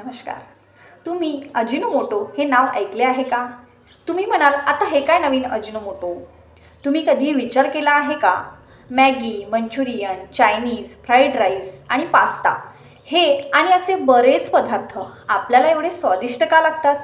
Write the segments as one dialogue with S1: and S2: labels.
S1: नमस्कार. तुम्ही अजिनोमोटो हे नाव ऐकले आहे का? तुम्ही म्हणाल आता हे काय नवीन अजिनोमोटो? तुम्ही कधी विचार केला आहे का? Maggi, Manchurian, Chinese, fried rice आणि पास्ता हे आणि असे बरेच पदार्थ आपल्याला एवढे स्वादिष्ट का लागतात?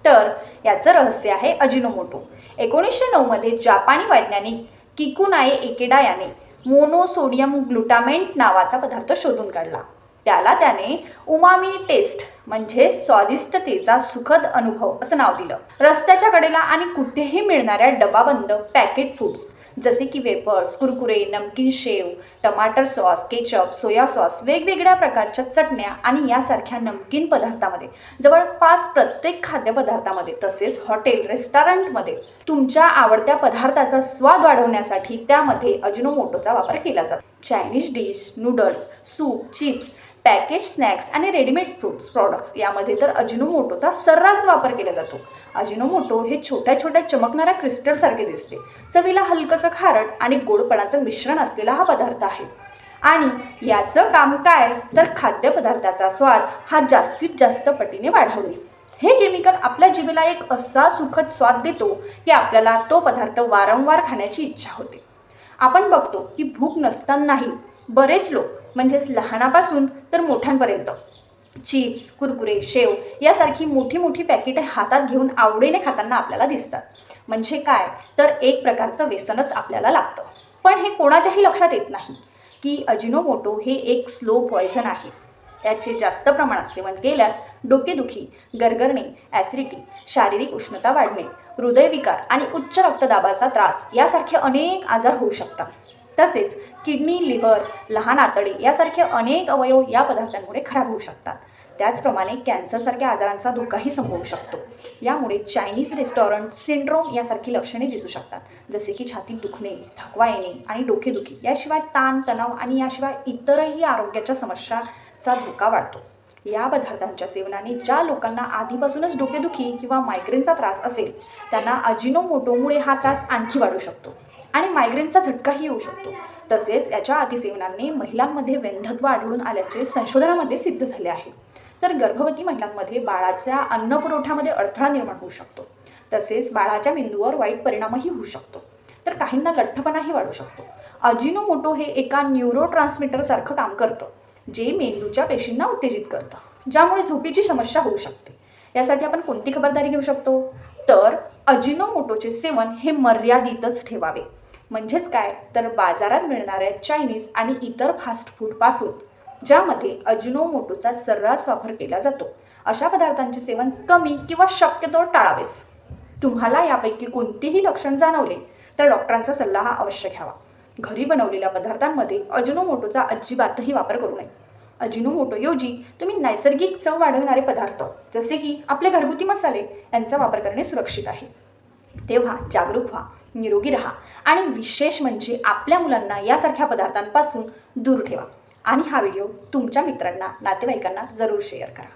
S1: तर याचं रहस्य आहे अजिनोमोटो. 1909मध्ये जापानी वैज्ञानिक किकुनाए एकेडा याने मोनोसोडियम ग्लुटामेट नावाचा पदार्थ शोधून काढला. त्याने उमामी टेस्ट म्हणजे स्वादिष्टतेचा सुखद अनुभव असं नाव दिलं. रस्त्याच्या कडेला आणि कुठेही मिळणाऱ्या डबाबंद पॅकेट फूड्स जसे की वेपर्स, कुरकुरे, नमकीन शेव, टमाटर सॉस, केचप, सोया सॉस, वेगवेगळ्या प्रकारच्या चटण्या आणि यासारख्या नमकीन पदार्थामध्ये जवळपास प्रत्येक खाद्यपदार्थामध्ये तसेच हॉटेल रेस्टॉरंटमध्ये तुमच्या आवडत्या पदार्थाचा स्वाद वाढवण्यासाठी त्यामध्ये अजिनोमोटोचा वापर केला जातो. Chinese dish, noodles, soup, chips, package snacks आणि रेडीमेड फ्रूट्स प्रॉडक्ट्स यामध्ये तर अजिनोमोटोचा सर्रास वापर केला जातो. अजिनोमोटो हे छोट्या छोट्या चमकणाऱ्या क्रिस्टलसारखे दिसते. चवीला हलकंसं खारट आणि गोडपणाचं मिश्रण असलेला हा पदार्थ आहे. आणि याचं काम काय तर खाद्यपदार्थाचा स्वाद हा जास्तीत जास्त पटीने वाढवणे. हे केमिकल आपल्या जिभेला एक असा सुखद स्वाद देतो की आपल्याला तो पदार्थ वारंवार खाण्याची इच्छा होते. आपण बघतो की भूक नसतानाही बरेच लोक म्हणजेच लहानापासून तर मोठ्यांपर्यंत चिप्स, कुरकुरे, शेव यासारखी मोठी मोठी पॅकेट हातात घेऊन आवडीने खाताना आपल्याला दिसतात. म्हणजे काय तर एक प्रकारचं व्यसनच आपल्याला लागतं. पण हे कोणाच्याही लक्षात येत नाही की अजिनोमोटो हे एक स्लो पॉयझन आहे. याचे जास्त प्रमाणात सेवन केल्यास डोकेदुखी, गरगरणे, ॲसिडिटी, शारीरिक उष्णता वाढणे, हृदयविकार आणि उच्च रक्तदाबाचा त्रास यासारखे अनेक आजार होऊ शकतात. तसेच किडनी, लिव्हर, लहान आतडे यासारखे अनेक अवयव या पदार्थांमुळे खराब होऊ शकतात. त्याचप्रमाणे कॅन्सरसारख्या आजारांचा धोकाही संभवू शकतो. यामुळे चायनीज रेस्टॉरंट सिंड्रोम यासारखी लक्षणे दिसू शकतात, जसे की छातीत दुखणे, थकवा येणे आणि डोकेदुखी. याशिवाय ताण, तणाव आणि याशिवाय इतरही आरोग्याच्या समस्याचा धोका वाढतो. या पदार्थांच्या सेवनाने ज्या लोकांना आधीपासूनच डोकेदुखी किंवा मायग्रेनचा त्रास असेल त्यांना अजिनोमोटोमुळे हा त्रास आणखी वाढू शकतो आणि मायग्रेनचा झटकाही येऊ शकतो. तसेच याच्या अतिसेवनाने महिलांमध्ये वंध्यत्व आढळून आल्याचे संशोधनामध्ये सिद्ध झाले आहे. तर गर्भवती महिलांमध्ये बाळाच्या अन्नपुरवठ्यामध्ये अडथळा निर्माण होऊ शकतो. तसेच बाळाच्या मेंदूवर वाईट परिणामही होऊ शकतो. तर काहींना लठ्ठपणाही वाढू शकतो. अजिनोमोटो हे एका न्यूरोट्रान्समीटरसारखं काम करतं जे मेंदूच्या पेशींना उत्तेजित करतं, ज्यामुळे झोपेची समस्या होऊ शकते. यासाठी आपण कोणती खबरदारी घेऊ शकतो तर अजिनोमोटोचे सेवन हे मर्यादितच ठेवावे. म्हणजेच काय तर बाजारात मिळणाऱ्या चायनीज आणि इतर फास्ट फूडपासून ज्यामध्ये अजिनोमोटोचा सर्रास वापर केला जातो अशा पदार्थांचे सेवन कमी किंवा शक्यतो टाळावेच. तुम्हाला यापैकी कोणतेही लक्षण जाणवले तर डॉक्टरांचा सल्ला हा अवश्य घ्यावा. घरी बनवलेल्या पदार्थांमध्ये अजिनोमोटोचा अजिबातही वापर करू नये. अजिनोमोटोऐवजी तुम्ही नैसर्गिक चव वाढवणारे पदार्थ जसे की आपले घरगुती मसाले यांचा वापर करणे सुरक्षित आहे. तेव्हा जागरूक व्हा, निरोगी राहा आणि विशेष म्हणजे आपल्या मुलांना यासारख्या पदार्थांपासून दूर ठेवा. आणि हा व्हिडिओ तुमच्या मित्रांना, नातेवाईकांना जरूर शेअर करा.